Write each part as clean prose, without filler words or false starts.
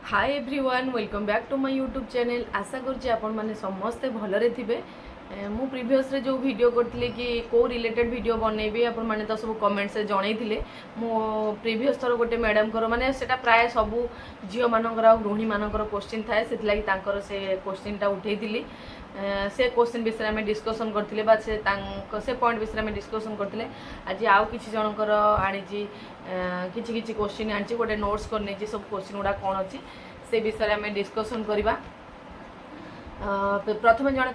Hi everyone welcome back to my YouTube channel. आशा करुँचे आपण मैंने समस्ते भलरे थे। मु प्रीवियस रे जो वीडियो करथिले कि को रिलेटेड वीडियो बनैबी आपण माने तो सब कमेंट से जणैथिले। मो प्रीवियस थर गोटे मैडम कर माने सेटा प्राय सबु झियो मानकर गृहिणी मानकर क्वेश्चन थाए से लगी तांकर से क्वेश्चनटा उठैथिली। से क्वेश्चन विषय आम डिस्कसन करथिले बा से पॉइंट विषय आम डिस्कसन करथिले। आज आउ किछि जनकर आनी किछि किछि क्वेश्चन आनी गोटे नोट्स कर नहीं सब क्वेश्चन गुड़ा कौन अच्छी से विषय आम डिस्कसन करवा। प्रथमे जड़े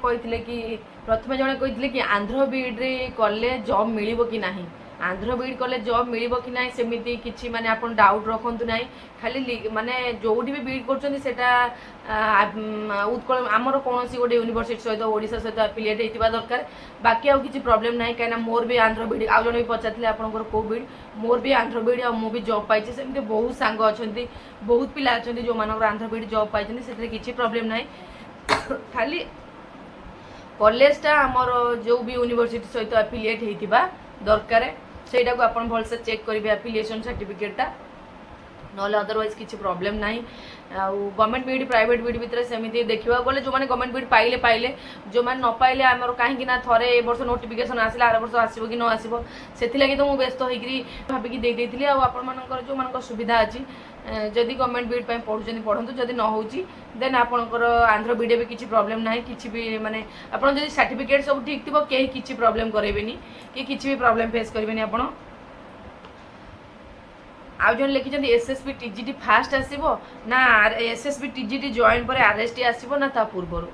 कही कि आंध्र बीड्रे कले जॉब मिलिबो कि नाही, आंध्र बीड कले जॉब मिलिबो कि नाही सेमिति किछि माने आपण डाउट रखंतु नाही। खाली माने जोडी भी बीड करछन सेटा उत्कल आमर कोनोसी गोटे यूनिवर्सिटी सहित ओडिशा सहित एफिलिएट हेतिबा दरकार। बाकी आउ किछि प्रॉब्लम नाही काना मोर भी आंध्र बीड आउ जने भी पचाथिले आपनकर को बीड मोर भी आंध्र बीड आ मु भी जॉब पाइछि। सेमिति बहुत सांग अछंती बहुत पिला अछंती जो मानकर आंध्र बीड जॉब पाइछन सेतरे किछि प्रॉब्लम नाही। खाली कॉलेजटा आमर जो भी यूनिवर्सिटी सहित एफिलिएट हेतिबा दरकार सेटा को आपण भल से चेक करिवे एफिलिएशन सर्टिफिकेटटा नले अदरवाइज किसी प्रॉब्लम नाही। गवर्नमेंट बीड प्राइवेट बीड भितर सेमिति देखा गले जो मैंने गवर्नमेंट बीड पाइले पाइले जो मैंने न पाइले आमर कहीं थे ए वर्ष नोटिफिकेशन आसला आर वर्ष आसो कि न आसो से तो मुझे व्यस्त होगी भाविकी देती आपर जो मान सुविधा अच्छी जदि गवर्नमेंट बीड पढ़ुं पढ़ु जदि न हो देन आपणकर आंध्र बीडे भी किसी प्रॉब्लम ना कि भी माने आपन जदि सर्टिफिकेट सब ठीक थी कहीं किसी प्रॉब्लम करेंगे कि किसी भी प्रॉब्लम फेस करेंगे। आप आउ जन लिखिं एसएसबी टीजीटी फास्ट आसो ना एसएसबी टीजीटी जॉइन पर आरएसटी आसो ना ता पूर्व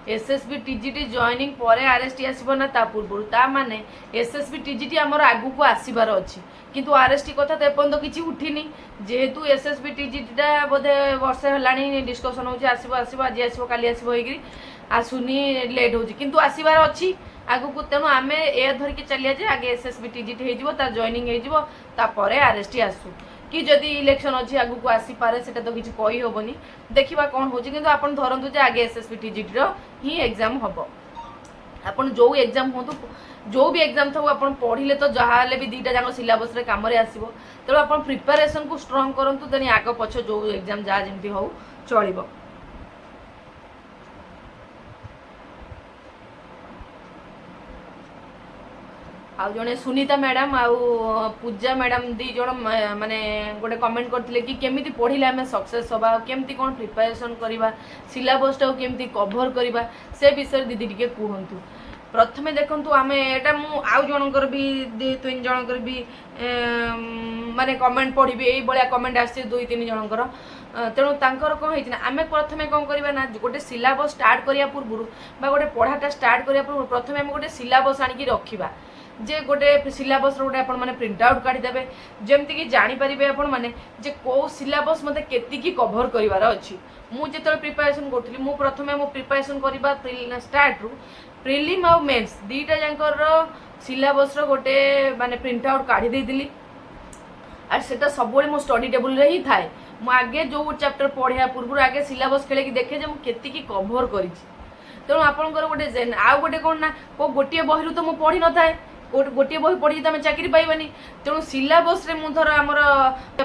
एसएसबी टीजीटी जॉइनिंग पर आरएसटी आसो ना ता पूर्व ता माने एसएसबी टीजीटी आमर आगु को आसबार अच्छी किंतु आरएसटी कथा तो एपर्यंत किसी उठिनी जेहेतु एसएसबी टीजीटीटा बोधे वर्षे है डिस्कसन होची आसो आसो आज आसो काली आसो होगी आसुनी लेट हो किंतु आसबार अच्छी आगु को तेणु आम ए धरिकी चलिया जे आगे एसएसबी टीजीटी हो तार जॉइनिंग होपर आरएसटी आसू कि जदि इलेक्शन अच्छी आगु को आसीपे से तो किसी कही हेनी देखा कौन हो कि आप धरतु जे आगे एसएसबी टीजीटी ही एग्जाम हम आपन जो एग्जाम हो जो भी एग्जाम था आप पढ़ले तो जहाँ भी दीटा जाक सिलेबस काम आसो तेणु आप प्रिपेरेसन को स्ट्रंग करूँ तेणु आग पछ जो एग्जाम जहाँ जमी हो चलो। आउ जड़े सुनीता मैडम आउ पूजा मैडम दी जन माने गोटे कमेंट करथिले कि केमिति पढ़िले आमे सक्सेस होबा केमिति कोन प्रिपरेशन करबा सिलेबसटा केमिति कवर करबा से विषय दीदी टिके कहंतु। प्रथमे देखंतु आमे एटा मु आउ जनकर भी दे तीन जनकर भी माने कमेंट पढ़िबे एई बळिया कमेंट आसे दुई तीन जनकर तेणु तांकर कौन होती ना आम प्रथमे कौन करवा ना गोटे सिलेबस स्टार्ट करिया पूर्व बा गोटे पढ़ाटा स्टार्ट करिया पूर्व प्रथमे आम गोटे सिलेबस आनिकी रखिबा जे गोटे सिलेबस गोटे आपण माने प्रिंट आउट काढीदेबे जेमति कि जानि परिबे आपण माने जे को सिलेबस मते केतिकी कवर करिवार अछि। मु जेतले प्रिपरेशन करथली मु प्रथमे मु प्रिपरेशन करबा स्टार्ट रु प्रिलिम आ मेंस दीटा जानकर सिलेबस रो गोटे माने प्रिंट आउट काढी देइदिली आ सेटा सब मो स्टडी टेबल रे ही थाए। मु आगे जो चैप्टर पढ़िया पूर्व आगे सिलेबस खेले कि देखे जे मु केतिकी कवर करिछि तेणु आपंकर गोटे आउ गोटे कौन ना को गोटे बही तो मुझे पढ़ी न थाए गोटे बही पढ़ी तो चाकरी पाइबानी तेणु सिलेबस रे मु धर आमर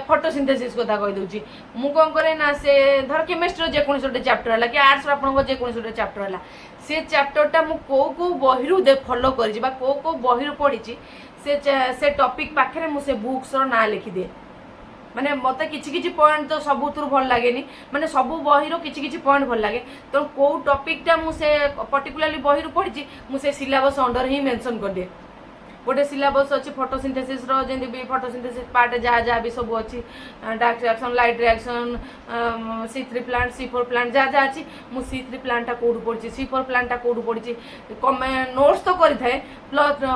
फोटोसिंथेसिस कथा कही दूची मु कौन करे ना से धर केमिस्ट्री जेकोसी गोटे चैप्टर है कि आर्ट्स आपंकर जेकोसी गोटे चैप्टर है से चैप्टरटा मु को बही फॉलो कर को बही पढ़ी से टॉपिक पाखे मुझे बुक्स ना लिखिदे माने मत कि पॉइंट तो सबुत भल लगे माने सबू बही किसी पॉइंट भल लगे तो कौ टॉपिकटा मुझे पर्टिकुलरली बही पढ़ी मुझे सिलेबस अंडर ही मेंशन कर दिए गोटे सिलेबस अच्छी फोटोसिंथेसिस जमी भी फोटोसिंथेसिस पार्ट जहाँ जहाँ भी सब अच्छी dark reaction light reaction C3 plant C4 plant जहाँ जहाँ अच्छी मुझे C3 प्लांटा कौटू पढ़ी C4 प्लांटा कौटू पढ़ी नोट्स तो करें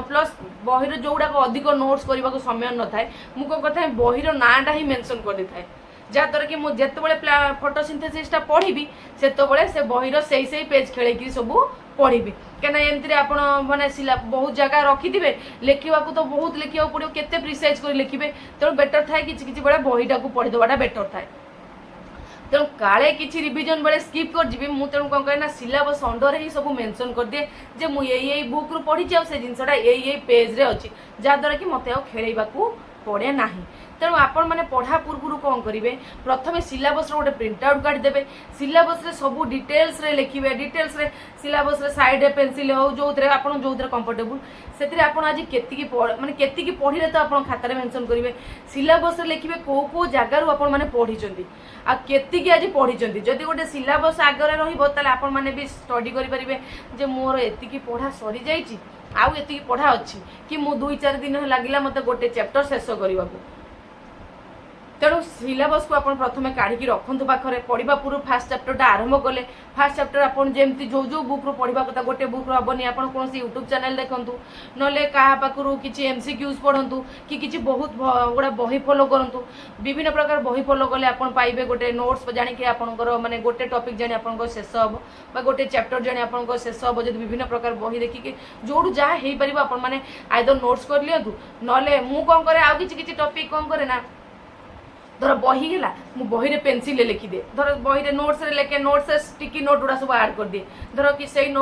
प्लस बही जोगुड़ा अधिक नोट्स करने को समय न थाए मुझे कौन करता बहीर नाटा ही मेंशन कर दे जहाँद्वारा कि मुझे जिते फोटोसिंथेसिसटा पढ़ी से बहीर से पेज खेल सब पढ़ी कहीं एमती आप मैंने बहुत जगह रखिथे लिखा तो बहुत लिखा पड़ो केते प्रिसाइज कर लिखे तेणु बेटर थाए कि बड़े बहीटा को पढ़ीदेवाटा बेटर थाए तेणु काले किसी रिविजन बेले स्किप कर जी मुझे तेणु कौन करें सिलेबस अंडर ही सब मेंशन कर दिए जे मुझे बुक रु पढ़ी से जिनसा यही पेज रे अच्छी जहाँद्वारा कि मत खेल पड़े ना तेणु आपण मैंने पढ़ा पूर्व कौन करेंगे प्रथम सिलेबस गोटे प्रिंट आउट काढ़ीदेवे सिलेबस सब डिटेल्स रे लिखे डिटेल्स रे सिलेबस रे साइड रे पेंसिल हो जो आप जो कंफर्टेबल से आज केतिकी माने केतिकी पढ़ी तो आप खातार मेंशन करेंगे सिलेबस लिखे कौ कौ जगार आप पढ़ी आ केतिकी आज पढ़ी जदि गोटे सिलेबस आगे रहा मैंने भी स्टडी करेंगे जे मोर एतिकी पढ़ा सरी जाइए आउ एतिकी पढ़ा अच्छी कि मु 2-4 दिन लगिला मत गोटे चैप्टर शेष करने को तेणु सिलेबस को आप प्रथम काढ़ी रखु पाखे पढ़ा पूर्व फास्ट चैप्टर आरंभ कले फास्ट चैप्टर आपन जमती जो जो बुक रू पढ़ा कथा गोटे बुक हेनी आप कौन यूट्यूब चैनल देखूँ ना क्या पाखु किसी एमसीक्यूज पढ़ु कि किसी बहुत गुड़ा बही फॉलो करूँ विभिन्न प्रकार बही फॉलो कले आप पाइबे गोटे नोट्स जाणी आपंकर माने गोटे टॉपिक जानी आप शेष हम गोटे चैप्टर जानी आप शेष हम जब विभिन्न प्रकार बही देखिए जो जहाँ हो पार आप आइदर नोट्स कर लिंतु ना मु कौन करे आउ किसी टॉपिक कौन करे ना धर बही है मु बही रे पेंसिल लिखिदे धर बही रे नोट्स रे लेके नोट्स से स्टिकी नोट गुड़ा सब ऐड कर दिए धर कि सही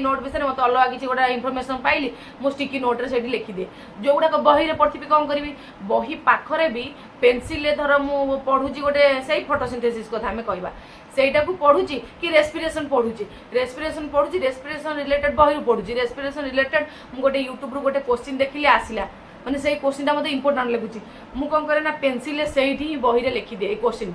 नोट विषय मत अलग किसी गोटा इनफॉरमेशन पाइली मु स्टिकी नोट रे सेठी लिखिदे जो गुड़ा बही रे पढ़ी कौन करी बही पाखरे भी पेंसिल धर मु पढ़ुची गोटे सही फोटोसिंथेसिस कथा आम कहवा सेटा को पढ़ुची कि रेस्पिरेशन पढ़ुची रेस्पिरेशन रिलेटेड बही पढ़ुची रेस्पिरेशन रिलेटेड मु गोटे यूट्यूब रू गोटे क्वेश्चन देखिले आसिला मैंने से क्वेश्चन मत इंपोर्टाट लगुच मु कौन करे ना पेंसिल से ही बही रे लिखिदे क्वेश्चन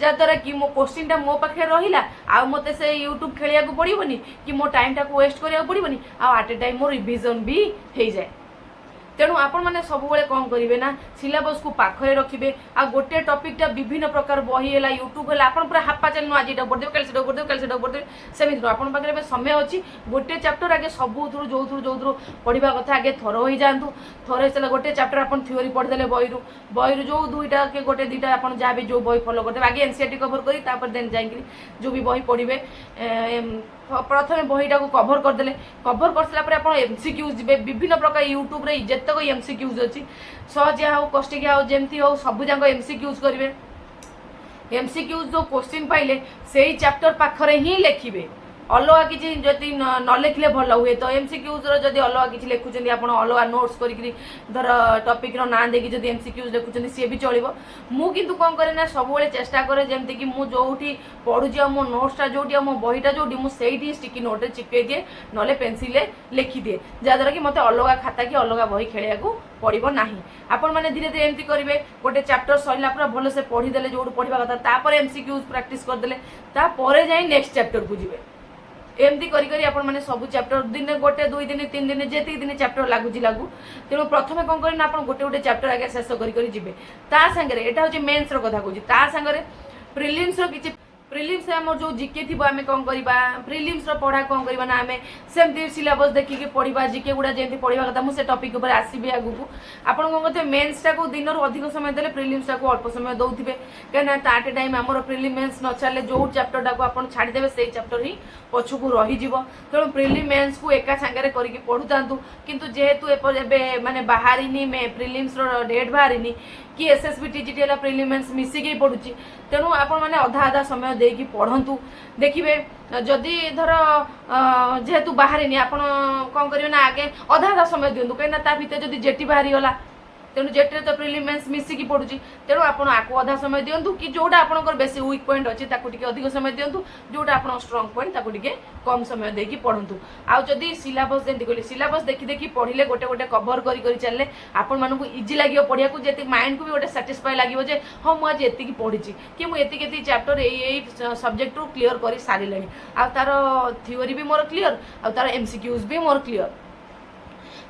जहाँद्वारा कि मो क्वेश्चन मो पाखे रहा आ मत से यूट्यूब खेलिया पड़ोनी कि मो टाइम टाक वेस्ट करा पड़ोनी आट ए टाइम मो रिविजन भी हो जाए तेणु आपण मैंने सब कौन करेंगे ना सिलेबस को पाखे रखिए आ गोटे टॉपिकटा विभिन्न प्रकार बही है यूट्यूब है आप पूरा हापा चल आज ये पढ़देवे कल से पढ़देवे कल से पढ़देवे सेमती नुह आप पाखे समय अच्छी गोटे चैप्टर आगे सब जो पढ़ा कथा आगे थर हो जातु थर हो सारा गोटे चैप्टर आप थ्योरी पढ़ीदे बही जो दुईटा के गोटे दुईटा आप जहाँ भी जो बही फॉलो करते आगे एनसीईआरटी कवर कर देन जाकि जो भी बही पढ़े प्रथम बहीटा को कभर करदे कभर कर सारा आप एमसीक्यूज जी विभिन्न प्रकार यूट्यूब रे जितक एमसीक्यूज अच्छी सहजिया हो कष्टिकिया हो जमती हो सब जाक एमसीक्यूज करेंगे एमसीक्यूज जो क्वेश्चन पाइले से चैप्टर पाखरे ही लिखिए अलग किसी जदि न लिखले भल हुए तो एमसीक्यूज जदि अलग किसी लिखुं आप अलग नोट्स करी धर टॉपिक रो ना देखिए जब एमसीक्यूज लिखुं सी भी चलो मु किंतु कौन करे ना सब चेष्टा करे जमती कि मु जोठी पढ़ुची मो नोट्सटा जोटी मो बहीटा जोटी मुझे स्टिकी नोट रे चिपके दिए ना पेनसिल लिखिदिए जहाँद्वारा कि मत अलग खाता कि अलग बही खेलिया पड़ो ना आपण मैंने धीरे धीरे एमती करेंगे गोटे चैप्टर सरला पूरा भल से पढ़ीदे जो पढ़ा कथा एमसीक्यूज प्रैक्टिस करदे जाए नेक्स्ट चैप्टर को जी एमती करी आपण मैंने सब चैप्टर दिन गोटे 2 दिन 3 दिन जी दिन चैप्टर लगुच लगू तेणु प्रथम कौन करना आप गोटे गोटे चैप्टर आगे शेष करी जी सांगे यहाँ हूँ मेन्स कथा कहूँ सांगे प्रिलिम्स किसी प्रिलिम्स आम जो जीके थी आम कौन करवा प्रिलिम्स पढ़ा कौन करवा ना आम सेमती सिलेबस देखिए पढ़ा जीके गुड़ा जमी पढ़ा कथा मुझे टॉपिक उपर आसबि आगू आप कौन करते मेन्सटा को दिन अधिक समय देले प्रिलिम्सटा को अल्प समय दौथे कहीं आट ए टाइम आम प्रिलिम मेन्स न चले जो चैप्टरटा को आप छाड़देवे से चैप्टर ही पछक रही तेणु प्रिलिम मेन्स को एका सांगे करके पढ़ु था किंतु जेहेतु एवं माने बाहरी प्रिलिम्स डेट बाहरी कि एसएसबी टीजीटी है प्रिलिम मेन्स मिसिक पड़ुची तेणु आपण मैंने अधा अधा समय देकी पढ़ंतु देखिए जदि धर जेहेतु बाहरी आप कौन करेंगे ना आगे अधा अधा समय दिंतु कहीं भर जब जेटी बाहरी गला तेणु जेटे तो प्रिलिम मेन्स मिसिकी पड़ुची तेणु आपण आपको अधा समय दिंतु कि जोटा आपंकर बेसी वीक पॉइंट अच्छी अधिक समय दिंतु जोटा आप स्ट्रंग पॉइंट कम समय देकी पढ़ंतु आउ जदि सिलेबस जमी कहली सिलेबस देखी देखी पढ़ले गोटे गोटे कभर करी चलले आपण मानू इजी लगे पढ़ा को जी माइंड को भी गोटे साटिस्फाई लगे हाँ मुझे एति पढ़ी कि मुझे चैप्टर यही सब्जेक्ट रू क्लीयर कर सारे आ तार थ्योरी भी मोर क्लीयर आ तार एमसीक्यूज भी मोर क्लीयर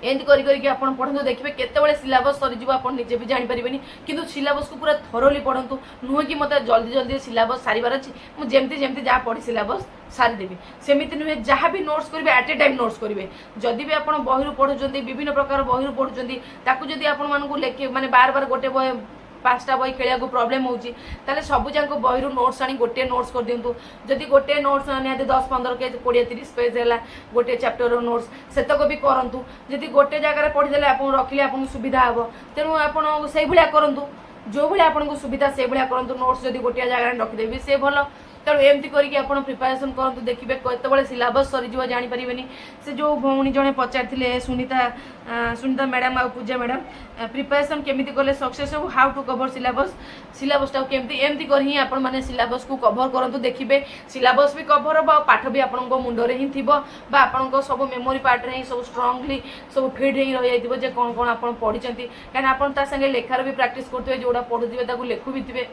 एमती करके आप पढ़ु देखिए केतबेले सिलेबस सरीज आप निजे भी जानीपारे कि सिलेबस को पूरा थरोली पढ़ु नुह कि मत जल्दी जल्दी सिलेबस सारिबार अच्छी मुझे जमती जहाँ पढ़ी सिलेबस सारीदेवी सेमती नुहे जहाँ भी नोट्स करेंगे एट ए टाइम नोट्स करेंगे जदि भी आप बही पढ़ुं विभिन्न प्रकार बही पढ़ुं ताकू जदि आपण लेखे माने बार बार गोटे बही 5टा बही खेलिया प्रोब्लेम होची ताले सबू जाक बही नोट्स आनी गोटे नोट्स कर दिंतु जदि गोटे नोट्स निहाती 10-15 के 20-30 पेज है गोटे चैप्टर नोट्स सेतक भी करंतु जदि गोटे जगह पढ़ीदे आप रखिले आपको सुविधा हे तेणु आप से भाया करूँ जो भाया आपको सुविधा से भाया करूँ नोट्स जदि गोटे जगह रखिदेवी से भल तेणु एमती करके आपण प्रिपरेशन करंतु देखिबे केतेबेले सिलेबस सरी जिवो जानि परिबेनी से जो भौणी जणे पचारथिले सुनीता मैडम आ पूजा मैडम प्रिपरेशन केमिति कले सक्सेस हो हाउ टू कवर सिलेबस टा केमिति एमती कर ही आपण माने सिलेबस को कवर करंतु देखिबे सिलेबस भी कवर हो पाठ भी आपण मुंडरे ही थिबो बा आपण सब मेमोरी पार्ट रे सब स्ट्रांगली सब फिट ही रहि जाइतिबो जे कोन कोन आपण पढिचंती कान आपण ता संगे लेखार भी प्रैक्टिस करथुबे जोडा पढुथिबे ताकू लेखु भी थिबे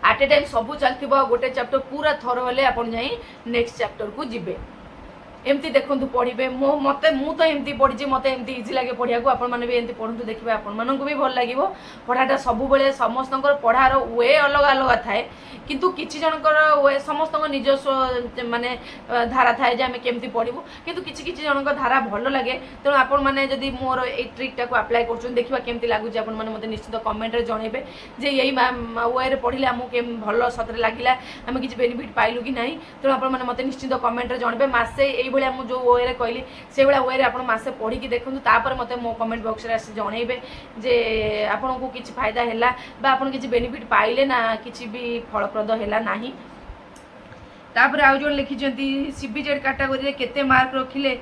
एट ए टाइम सब चलथिबो गोटे चैप्टर पूरा थरो हेले आपण जाई नेक्स्ट चैप्टर को जिबे एमती देखंतु पढ़िबे मते मु तो एमती पढ़ी मते एमती इजी लागे पढ़िया को आपण माने भी एमती पढ़ंतु देखिबे आपण मानन को भी भल लागिवो पढ़ाटा सब बेले समस्तंकर पढ़ार वे अलग अलग थाए किंतु किछि जनकर वे समस्तंकर निजस्व माने धारा थाए जे हमें केमती पढ़िबो किंतु किछि किछि जनकर धारा भल लागे तेणु आपण माने जदी मोर ए ट्रिक टा को अप्लाई करछन देखिबा केमती लागु जे आपण माने मते निश्चित कमेंट रे जणेबे जे एई वे रे पढ़िले हमु केम भल सतरे लागिला हमें किछि बेनिफिट पाइलु कि नाही तेणु आपण माने मते निश्चित कमेंट रे जणेबे मासे एई भलिया मु जो वे रे कहली से भलिया वे रे आपण मासे पढ़ी कि देखंतु तापर मते मो कमेंट बॉक्स रे आसी जणेबे जे आपण को किछि फायदा हैला बा आपण किछि बेनिफिट पाइले ना किछि भी फलप्रद हैला नाही तापर आउ जो लिखिजंती सीबीजेड कैटेगरी रे केते मार्क रखिले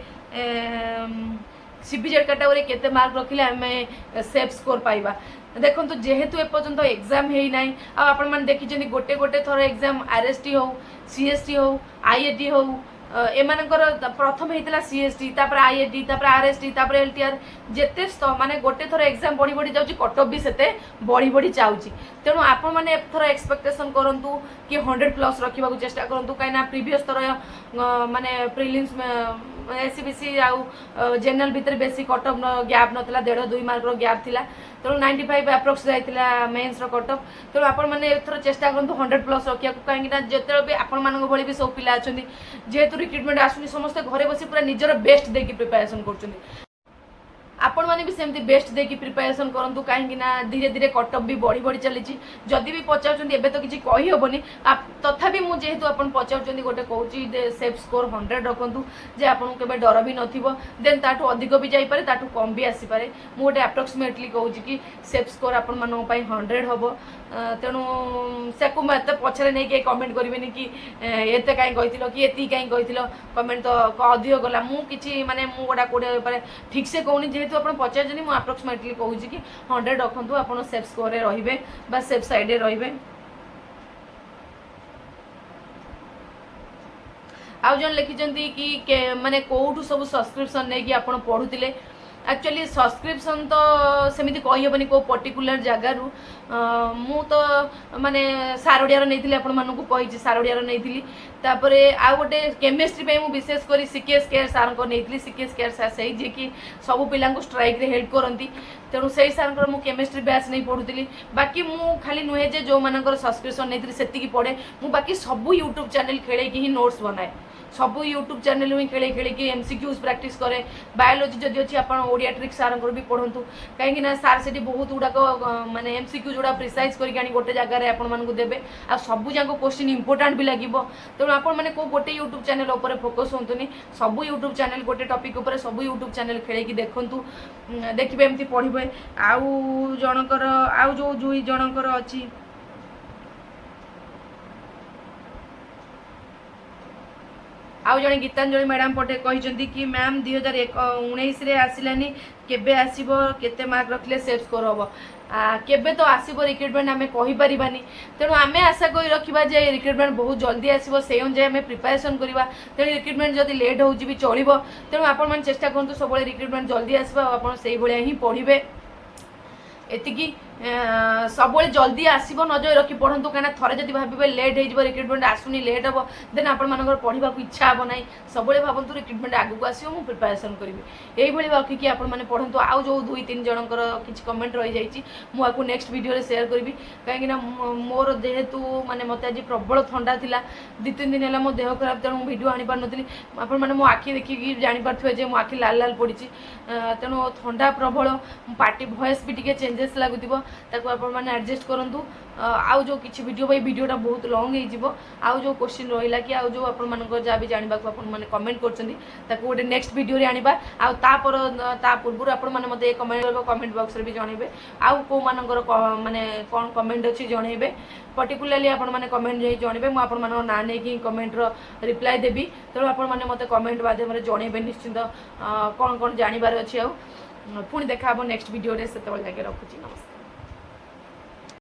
सीबीजेड कैटेगरी केते मार्क रखिले हमें सेफ स्कोर पाइबा देखो जेहेतु एपर्यंत एग्जाम है ना आपण मैंने देखी गोटे गोटे थर एग्जाम आरएसटी हो सीएसटी हो आईएटी हो एमानकर प्रथम होता सीएसटी तापर आईएटी तापर आरएसटी तापर एलटीआर जेते माने गोटे थर एग्जाम बढ़ी बढ़ी जाउची कटअप भी सेते बढ़ी बढ़ी जाउची तेणु आपण माने एथर एक्सपेक्टेशन करंतु कि 100+ रखिबा को चेष्टा करंतु काइना प्रीवियस थर माने प्रीलिम्स एससीबीसी आउ जनरल भीतर बेसी कटअप गैप नथला 1.5-2 मार्क रो गैप थिला तेणु 95 अप्रोक्स जाइतिला मेंस रो कटअप तेणु आपण माने एथर चेष्टा करंतु 100+ रखिया को काहेकि ना जेते भी आपण मानक भली भी सब पिला अछंती जेहेतु रिक्रुटमेंट आसुनी समस्त घरे बसी पूरा निजर बेस्ट देकी प्रिपरेशन करछंती आपण माने भी सेमती बेस्ट देकी प्रिपरेशन करंतु काहेकि ना धीरे धीरे कटअप भी बढ़ी बढ़ी चली जदि भी पचाउछंती एबे तो किछि कहि होबनी तथापि मु जेहेतु आपण पचाउछंती गोटे कहूची सेफ स्कोर 100 रखंतु जे आपण केबे डर भी नथिबो देन ताठू अधिक भी जाई पारे ताठू कम भी आसी पारे मु गोटे अप्रोक्सीमेटली कहूची कि सेफ स्कोर आपण मानो पई 100 होबो तेणु सेकु मत पछरे नै के कमेंट करबेनी कि एते काई कहितिलो कि एती काई कहितिलो कमेंट तो अधिक गला मु किछि माने मु गोटा कोडे पारे ठीक से कहूनी जेहेतु आपण पचार जनी मु अप्रोक्सीमेटली कहूची कि 100 रखंतु आपण सेफ स्कोर रे रहिबे बा सेफ साइड रे रहिबे आउ जन लिखिजंती कि माने कोठू सब सब्सक्रिप्शन नै कि आपण पढुतिले एक्चुअली सब्सक्रिप्शन तो सेमिति कहि हेबनी को पर्टिकुलर जगह रु मु तो माने सारोडियार नैथिली आपण मानकु कहिछि सारोडियार नैथिली तापरे आ गोटे केमिस्ट्री पे मु विशेष करी सीकेएस केयर सार को नैथिली सीकेएस केयर सार सही जे कि सब पिला को स्ट्राइक रे हेल्प करंती तेणु सही सार को मु केमिस्ट्री बैच नहीं पढुतिली बाकी मु खाली नुहे जे जो मानकर सब्सक्रिप्शन नैथिली सेति की पढे मु बाकी सब यूट्यूब चैनल खेले कि ही नोट्स बनाए सब यूट्यूब चैनल में खेले खेले कि एमसीक्यूज प्रैक्टिस करे बायोलॉजी जदि अच्छी आप ओडिया ट्रिक सार भी पढ़ंतु कहीं सार से बहुत गुड़ाक माने एमसीक्यू जोड़ा प्रिसाइज करके गोटे जगह आपको देवे आ सब जाक क्वेश्चन इंपोर्टाट भी लगे तेणु आपण मैंने को गोटे यूट्यूब चैनल उपर फोकस होतुनि सब यूट्यूब चैनल गोटे टॉपिक उपर सब यूट्यूब चैनल खेल देखु देखिए एमती पढ़े आउ जनकर आउ जो जुई जनकर अच्छी आउ जड़े गीतांजलि मैडम पटे कहते कि मैम 2019 रे आसिलानी केबे आसीबो केते मार्क रखले सेफ स्कोर होबो केबे तो आसीबो रिक्रुटमेंट आमे कहि परिबानी तेणु आमे आशा करि रखिबा जे रिक्रुटमेंट बहुत जल्दी आसीबो से अनुसार आमे प्रिपरेशन करिबा तेणु रिक्रुटमेंट जदि लेट होउची भी चलिबो तेणु आपण मन चेष्टा करंतु सबले रिक्रुटमेंट जल्दी आसीबा आपण सेही भलिया ही पढिबे एतिकी सब जल्दी आसब नजर रखी पढ़ु कहीं थे जब भावे लेट हो रिक्रुटमेंट आसुनी लेट हम देन आप पढ़ा इच्छा हम ना सब भावतु रिक्रुटमेंट आगू आसो मुझे प्रिपेरेसन करी यही रखिकी आपने पढ़ु आउ जो 2-3 जनकर किसी कमेंट रही जाइए मुझे नेक्स्ट वीडियो सेयार करी कहीं मोर जेहेतु माने मत आज प्रबल ठंडा था 2-3 दिन है मो देह खराब तेणु वीडियो आनी पार नी आपने मो आखि देखिकी जानीपे मो आखि लाल लाल पड़ी तेणु ठंडा प्रबल पार्टी भॉइस भी टी चेंजेस लगुव ताको आपण माने एडजस्ट करंतु आउ जो किछि वीडियो भाई वीडियोटा बहुत लॉन्ग हे जिवो आउ जो क्वेश्चन रहिला कि आउ जो आपण मानकर जा भी जानिबा को आपण माने कमेंट करछंती ताको गोटे नेक्स्ट वीडियो रे आनिबा आउ ता पूर्व आपण माने मते कमेंट बॉक्स रे भी जणैबे आउ को मानकर माने कोन कमेंट अछि जणैबे पर्टिकुलरली आपण माने कमेंट जे जणैबे म आपण माने ना नै कि कमेंट रो रिप्लाई देबी तो आपण माने मते कमेंट माध्यम रे जणैबे निश्चित कोन कोन जानिबार अछि आउ पुणी देखा नेक्स्ट वीडियो रे सेते जाके रखुची नमस्कार।